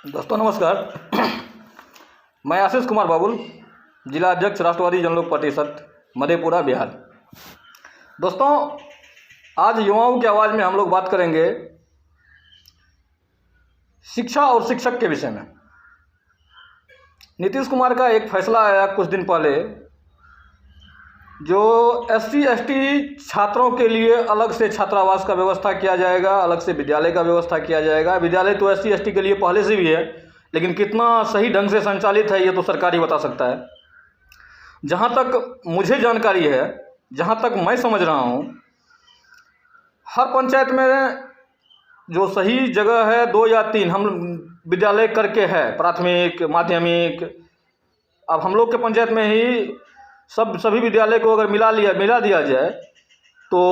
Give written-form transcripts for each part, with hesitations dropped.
दोस्तों नमस्कार। मैं आशीष कुमार बाबुल, जिला अध्यक्ष राष्ट्रवादी जनलोक परिषद मधेपुरा बिहार। दोस्तों, आज युवाओं की आवाज़ में हम लोग बात करेंगे शिक्षा और शिक्षक के विषय में। नीतीश कुमार का एक फैसला आया कुछ दिन पहले, जो SC ST छात्रों के लिए अलग से छात्रावास का व्यवस्था किया जाएगा, अलग से विद्यालय का व्यवस्था किया जाएगा। विद्यालय तो SC ST के लिए पहले से भी है, लेकिन कितना सही ढंग से संचालित है ये तो सरकार ही बता सकता है। जहाँ तक मुझे जानकारी है, जहाँ तक मैं समझ रहा हूँ, हर पंचायत में जो सही जगह है 2 या 3 हम विद्यालय करके है, प्राथमिक माध्यमिक। अब हम लोग के पंचायत में ही सभी विद्यालय को अगर मिला दिया जाए तो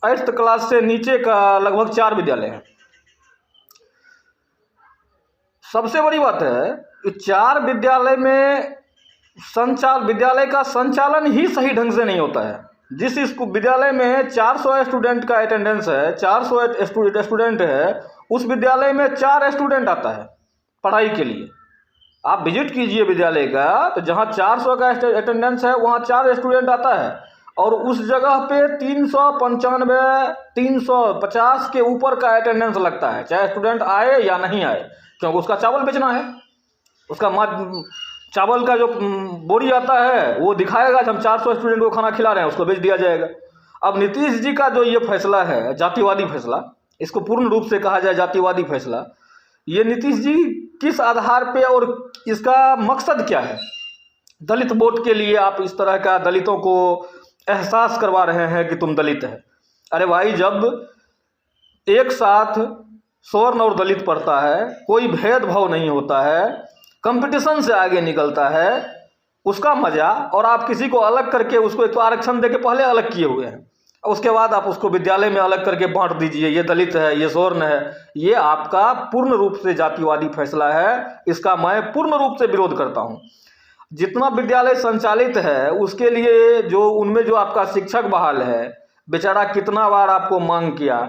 8th क्लास से नीचे का लगभग 4 विद्यालय हैं। सबसे बड़ी बात है कि 4 विद्यालय में विद्यालय का संचालन ही सही ढंग से नहीं होता है। जिस विद्यालय में 400 स्टूडेंट का अटेंडेंस है, 400 स्टूडेंट है, उस विद्यालय में 4 स्टूडेंट आता है पढ़ाई के लिए। आप विजिट कीजिए विद्यालय का, तो जहाँ 400 का अटेंडेंस है वहाँ 4 स्टूडेंट आता है, और उस जगह पे 395 350 के ऊपर का अटेंडेंस लगता है, चाहे स्टूडेंट आए या नहीं आए, क्योंकि उसका चावल बेचना है। उसका चावल का जो बोरी आता है वो दिखाएगा कि हम 400 स्टूडेंट को खाना खिला रहे हैं, उसको बेच दिया जाएगा। अब नीतीश जी का जो ये फैसला है, जातिवादी फैसला, इसको पूर्ण रूप से कहा जाए जातिवादी फैसला, ये नीतीश जी किस आधार पे और इसका मकसद क्या है? दलित वोट के लिए आप इस तरह का दलितों को एहसास करवा रहे हैं कि तुम दलित है। अरे भाई, जब एक साथ स्वर्ण और दलित पढ़ता है, कोई भेदभाव नहीं होता है, कंपटीशन से आगे निकलता है, उसका मजा। और आप किसी को अलग करके उसको एक तो आरक्षण देके पहले अलग किए हुए हैं, उसके बाद आप उसको विद्यालय में अलग करके बांट दीजिए, ये दलित है, ये स्वर्ण है। ये आपका पूर्ण रूप से जातिवादी फैसला है, इसका मैं पूर्ण रूप से विरोध करता हूँ। जितना विद्यालय संचालित है उसके लिए जो उनमें जो आपका शिक्षक बहाल है, बेचारा कितना बार आपको मांग किया,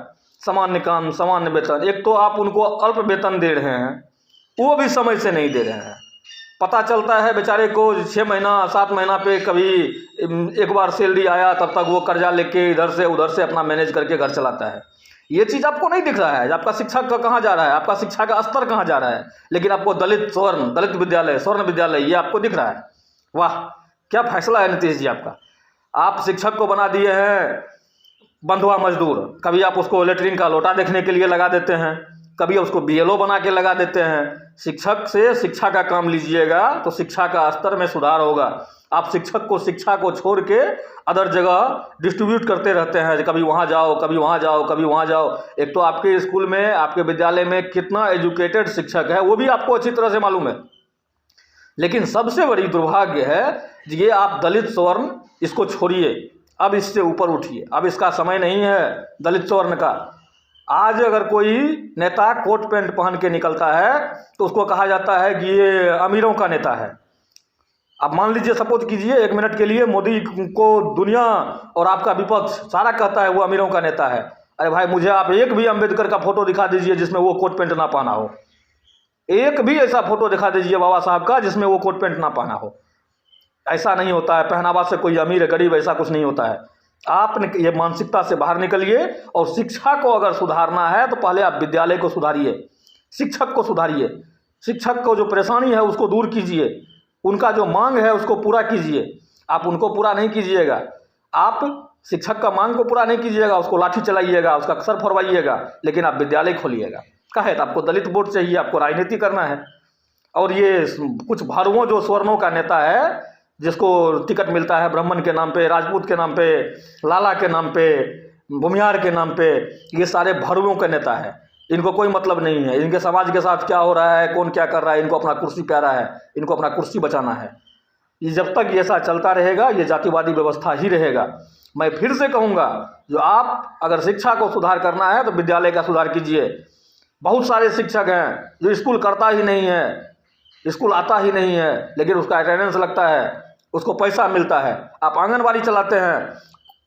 सामान्य काम सामान्य वेतन। एक तो आप उनको अल्प वेतन दे रहे हैं, वो भी समय से नहीं दे रहे हैं। पता चलता है बेचारे को 6 महीना 7 महीना पे कभी एक बार सैलरी आया, तब तक वो कर्जा लेके इधर से उधर से अपना मैनेज करके घर चलाता है। ये चीज़ आपको नहीं दिख रहा है, आपका शिक्षक का कहाँ जा रहा है, आपका शिक्षा का स्तर कहाँ जा रहा है, लेकिन आपको दलित विद्यालय, स्वर्ण विद्यालय, ये आपको दिख रहा है। वाह, क्या फैसला है नीतीश जी आपका। आप शिक्षक को बना दिए हैं बंधुआ मजदूर। कभी आप उसको लेटरिन का लोटा देखने के लिए लगा देते हैं, कभी उसको BLO बना के लगा देते हैं। शिक्षक से शिक्षा का काम लीजिएगा तो शिक्षा का स्तर में सुधार होगा। आप शिक्षा को छोड़ के अदर जगह डिस्ट्रीब्यूट करते रहते हैं, कभी वहाँ जाओ, कभी वहाँ जाओ, कभी वहाँ जाओ। एक तो आपके स्कूल में, आपके विद्यालय में कितना एजुकेटेड शिक्षक है वो भी आपको अच्छी तरह से मालूम है, लेकिन सबसे बड़ी दुर्भाग्य है ये आप दलित स्वर्ण, इसको छोड़िए, अब इससे ऊपर उठिए। अब इसका समय नहीं है दलित स्वर्ण का। आज अगर कोई नेता कोट पैंट पहन के निकलता है तो उसको कहा जाता है कि ये अमीरों का नेता है। अब मान लीजिए, सपोज कीजिए 1 मिनट के लिए, मोदी को दुनिया और आपका विपक्ष सारा कहता है वो अमीरों का नेता है। अरे भाई, मुझे आप एक भी अंबेडकर का फोटो दिखा दीजिए जिसमें वो कोट पैंट ना पहना हो। एक भी ऐसा फोटो दिखा दीजिए बाबा साहब का जिसमें वो कोट पैंट ना पहना हो। ऐसा नहीं होता है, पहनावा से कोई अमीर गरीब ऐसा कुछ नहीं होता है। आपने ये मानसिकता से बाहर निकलिए, और शिक्षा को अगर सुधारना है तो पहले आप विद्यालय को सुधारिए, शिक्षक को सुधारिए, शिक्षक को जो परेशानी है उसको दूर कीजिए, उनका जो मांग है उसको पूरा कीजिए। आप उनको पूरा नहीं कीजिएगा, आप शिक्षक का मांग को पूरा नहीं कीजिएगा, उसको लाठी चलाइएगा, उसका सर फरवाइएगा, लेकिन आप विद्यालय खोलिएगा। कहे तो आपको दलित वोट चाहिए, आपको राजनीति करना है। और ये कुछ भारुओं जो स्वर्णों का नेता है, जिसको टिकट मिलता है ब्राह्मण के नाम पे, राजपूत के नाम पे, लाला के नाम पे, भूमिहार के नाम पे, ये सारे भरुओं के नेता है। इनको कोई मतलब नहीं है इनके समाज के साथ क्या हो रहा है, कौन क्या कर रहा है। इनको अपना कुर्सी प्यारा है, इनको अपना कुर्सी बचाना है। ये जब तक ऐसा चलता रहेगा ये जातिवादी व्यवस्था ही रहेगा। मैं फिर से कहूँगा, जो आप अगर शिक्षा को सुधार करना है तो विद्यालय का सुधार कीजिए। बहुत सारे शिक्षक हैं जो स्कूल करता ही नहीं है, स्कूल आता ही नहीं है, लेकिन उसका अटेंडेंस लगता है, उसको पैसा मिलता है। आप आंगनबाड़ी चलाते हैं,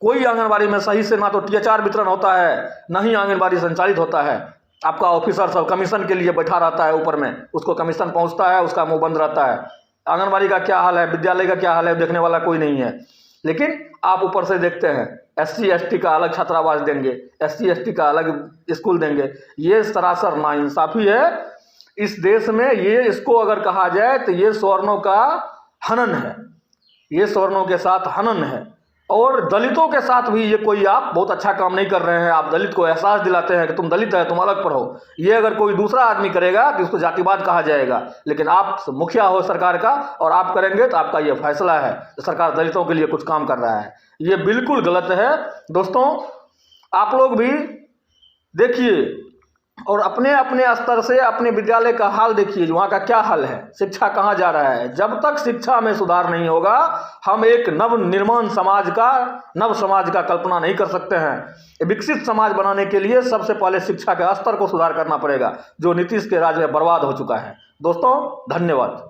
कोई आंगनबाड़ी में सही से ना तो THR वितरण होता है, ना ही आंगनबाड़ी संचालित होता है। आपका ऑफिसर सब कमीशन के लिए बैठा रहता है ऊपर में, उसको कमीशन पहुंचता है, उसका मुंह बंद रहता है। आंगनबाड़ी का क्या हाल है, विद्यालय का क्या हाल है, देखने वाला कोई नहीं है। लेकिन आप ऊपर से देखते हैं SC ST का अलग छात्रावास देंगे, SC ST का अलग स्कूल देंगे। ये सरासर नाइंसाफी है इस देश में। ये इसको अगर कहा जाए तो ये सवर्णों का हनन है, ये सवर्णों के साथ हनन है। और दलितों के साथ भी ये कोई आप बहुत अच्छा काम नहीं कर रहे हैं। आप दलित को एहसास दिलाते हैं कि तुम दलित है, तुम अलग पर हो। ये अगर कोई दूसरा आदमी करेगा तो उसको जातिवाद कहा जाएगा, लेकिन आप मुखिया हो सरकार का और आप करेंगे तो आपका ये फैसला है तो सरकार दलितों के लिए कुछ काम कर रहा है। ये बिल्कुल गलत है दोस्तों। आप लोग भी देखिए और अपने अपने स्तर से अपने विद्यालय का हाल देखिए, वहाँ का क्या हाल है, शिक्षा कहाँ जा रहा है। जब तक शिक्षा में सुधार नहीं होगा हम एक नव निर्माण समाज का कल्पना नहीं कर सकते हैं। विकसित समाज बनाने के लिए सबसे पहले शिक्षा के स्तर को सुधार करना पड़ेगा, जो नीतीश के राज में बर्बाद हो चुका है। दोस्तों धन्यवाद।